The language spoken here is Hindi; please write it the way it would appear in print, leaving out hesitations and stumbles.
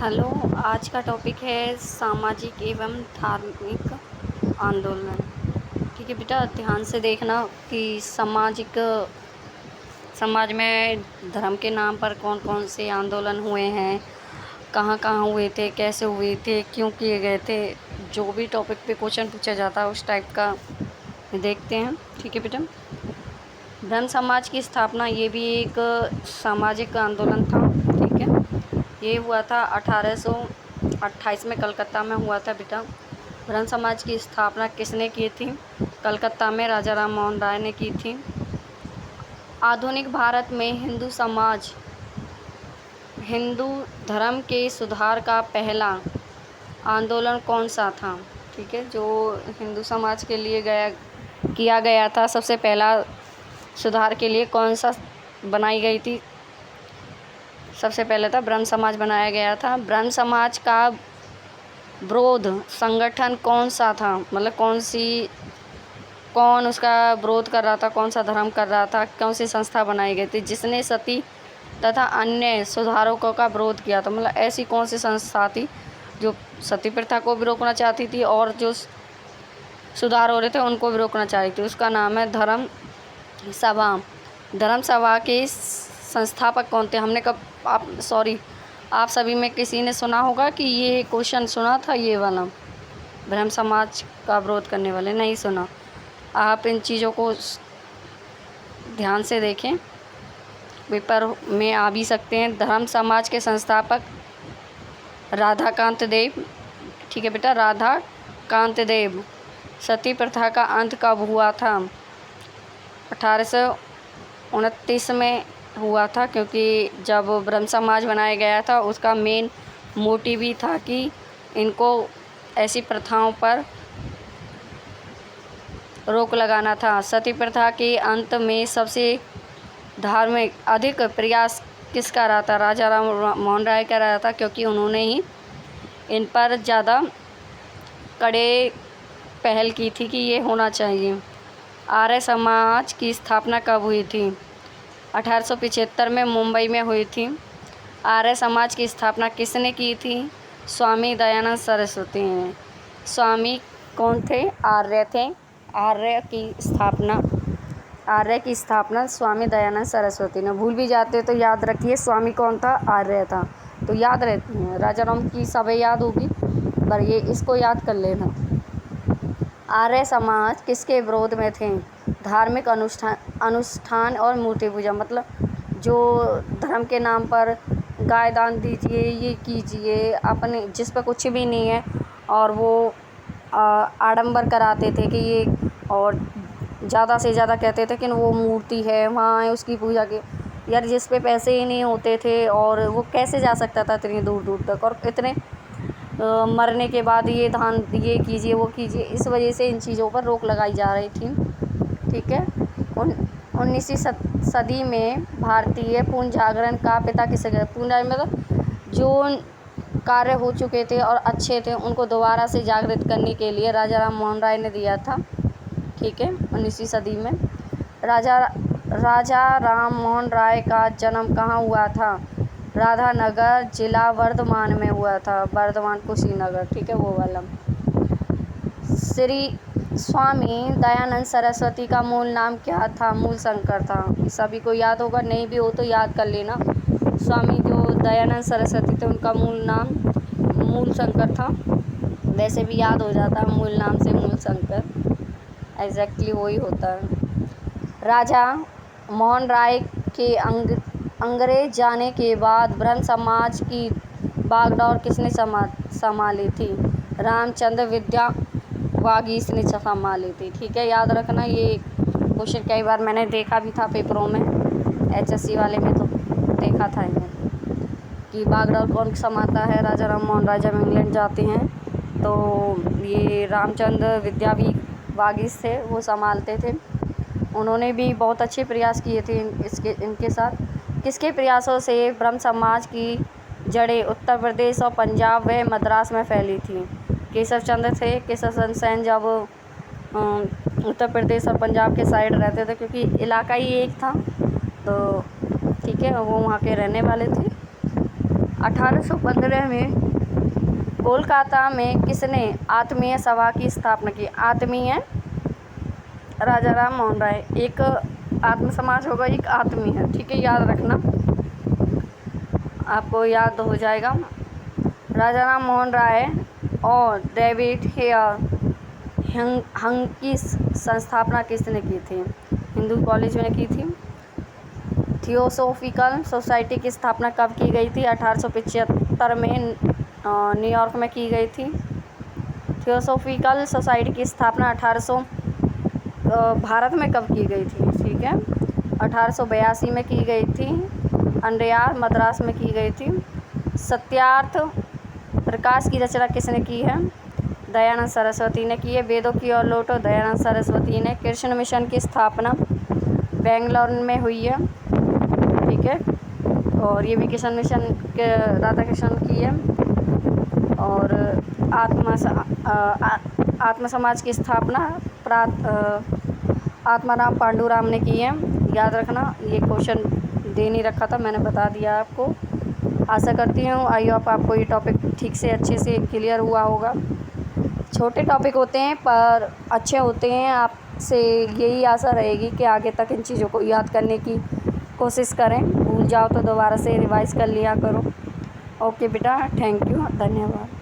हेलो। आज का टॉपिक है सामाजिक एवं धार्मिक आंदोलन। ठीक है बेटा, ध्यान से देखना कि समाज में धर्म के नाम पर कौन कौन से आंदोलन हुए हैं, कहाँ कहाँ हुए थे, कैसे हुए थे, क्यों किए गए थे। जो भी टॉपिक पे क्वेश्चन पूछा जाता है उस टाइप का देखते हैं। ठीक है बेटा, ब्रह्म समाज की स्थापना ये भी एक सामाजिक आंदोलन था। ठीक है, ये हुआ था 1828 में कलकत्ता में हुआ था बेटा। ब्रह्म समाज की स्थापना किसने की थी? कलकत्ता में राजा राम मोहन राय ने की थी। आधुनिक भारत में हिंदू धर्म के सुधार का पहला आंदोलन कौन सा था? ठीक है, जो हिंदू समाज के लिए किया गया था, सबसे पहला सुधार के लिए कौन सा बनाई गई थी? सबसे पहले था ब्रह्म समाज बनाया गया था। ब्रह्म समाज का विरोध संगठन कौन सा था? मतलब कौन उसका विरोध कर रहा था, कौन सा धर्म कर रहा था, कौन सी संस्था बनाई गई थी जिसने सती तथा अन्य सुधारकों का विरोध किया था? मतलब ऐसी कौन सी संस्था थी जो सती प्रथा को भी रोकना चाहती थी और जो सुधार हो रहे थे उनको भी रोकना चाहती थी? उसका नाम है धर्म सभा। धर्म सभा के संस्थापक कौन थे? आप सभी में किसी ने सुना होगा कि ये क्वेश्चन सुना था, ये वाला ब्रह्म समाज का विरोध करने वाले नहीं सुना। आप इन चीज़ों को ध्यान से देखें, पेपर में आ भी सकते हैं। धर्म समाज के संस्थापक राधाकांत देव। ठीक है बेटा, राधाकांत देव। सती प्रथा का अंत कब हुआ था? 1829 में हुआ था, क्योंकि जब ब्रह्म समाज बनाया गया था उसका मेन मोटिव भी था कि इनको ऐसी प्रथाओं पर रोक लगाना था। सती प्रथा के अंत में सबसे धार्मिक अधिक प्रयास किसका रहा था? राजा राम मोहन राय का रहा था, क्योंकि उन्होंने ही इन पर ज़्यादा कड़े पहल की थी कि ये होना चाहिए। आर्य समाज की स्थापना कब हुई थी? 1875 में मुंबई में हुई थी। आर्य समाज की स्थापना किसने की थी? स्वामी दयानंद सरस्वती ने। स्वामी कौन थे? आर्य थे। आर्य की स्थापना स्वामी दयानंद सरस्वती ने। भूल भी जाते तो याद रखिए स्वामी कौन था, आर्य था, तो याद रहती हैं। राजा राम की सभी याद होगी, पर ये इसको याद कर लेना। आर्य समाज किसके विरोध में थे? धार्मिक अनुष्ठान और मूर्ति पूजा। मतलब जो धर्म के नाम पर गाय दान दीजिए, ये कीजिए, अपने जिस पर कुछ भी नहीं है, और वो आडंबर कराते थे कि ये, और ज़्यादा से ज़्यादा कहते थे कि वो मूर्ति है वहाँ है, उसकी पूजा की। यार जिस पे पैसे ही नहीं होते थे और वो कैसे जा सकता था इतनी दूर दूर तक, और इतने मरने के बाद ये दान ये कीजिए वो कीजिए। इस वजह से इन चीज़ों पर रोक लगाई जा रही थी। ठीक है, 19वीं सदी में भारतीय पुनर्जागरण का पिता किसे कहते? पुनर्जागरण मतलब जो कार्य हो चुके थे और अच्छे थे उनको दोबारा से जागृत करने के लिए राजा राम मोहन राय ने दिया था। ठीक है, 19वीं सदी में राजा राम मोहन राय का जन्म कहाँ हुआ था? राधानगर जिला वर्धमान में हुआ था। वर्धमान कुशीनगर, ठीक है, वो वाला। श्री स्वामी दयानंद सरस्वती का मूल नाम क्या था? मूल शंकर था। सभी को याद होगा, नहीं भी हो तो याद कर लेना। स्वामी जो दयानंद सरस्वती थे उनका मूल नाम मूल शंकर था। वैसे भी याद हो जाता है, मूल नाम से मूल शंकर, एग्जैक्टली वही होता है। राजा मोहन राय के अंग्रेज जाने के बाद ब्रह्म समाज की बागडोर किसने संभाली थी? रामचंद्र विद्यावागीश ने संभाली थी। ठीक है, याद रखना, ये क्वेश्चन कई बार मैंने देखा भी था पेपरों में, HSC वाले में तो देखा था इन्हें कि बागडोर कौन संभालता है। राजा राम मोहन राय जब इंग्लैंड जाते हैं तो ये रामचंद्र विद्यावागीश थे, वो संभालते थे। उन्होंने भी बहुत अच्छे प्रयास किए थे इनके साथ। किसके प्रयासों से ब्रह्म समाज की जड़ें उत्तर प्रदेश और पंजाब व मद्रास में फैली थी? केशव चंद्र थे। केशव चंद्र सेन जब उत्तर प्रदेश और पंजाब के साइड रहते थे, क्योंकि इलाका ही एक था, तो ठीक है, वो वहाँ के रहने वाले थे। 1815 में कोलकाता में किसने आत्मीय सभा की स्थापना की? आत्मीय राजा राम मोहन राय। एक आत्म समाज होगा, एक आत्मीय है, ठीक है, याद रखना, आपको याद हो जाएगा। राजा राम मोहन राय और डेविड हेयर हंग की संस्थापना किसने की थी? हिंदू कॉलेज में की थी। थियोसोफिकल सोसाइटी की स्थापना कब की गई थी? 1875 में न्यूयॉर्क में की गई थी। थियोसोफिकल सोसाइटी की स्थापना 1800 भारत में कब की गई थी? ठीक है, 1882 में की गई थी। अंडयार मद्रास में की गई थी। सत्यार्थ प्रकाश की रचना किसने की है? दयानंद सरस्वती ने की है। वेदों की ओर लौटो दयानंद सरस्वती ने। कृष्ण मिशन की स्थापना बेंगलोर में हुई है, ठीक है, और ये भी कृष्ण मिशन के राधा कृष्ण की है। और आत्म समाज की स्थापना आत्माराम पांडुराम ने की है। याद रखना, ये क्वेश्चन दे नहीं रखा था, मैंने बता दिया आपको। आशा करती हूँ आई होप आपको ये टॉपिक ठीक से अच्छे से क्लियर हुआ होगा। छोटे टॉपिक होते हैं पर अच्छे होते हैं। आपसे यही आशा रहेगी कि आगे तक इन चीज़ों को याद करने की कोशिश करें। भूल जाओ तो दोबारा से रिवाइज़ कर लिया करो। ओके बेटा, थैंक यू, धन्यवाद।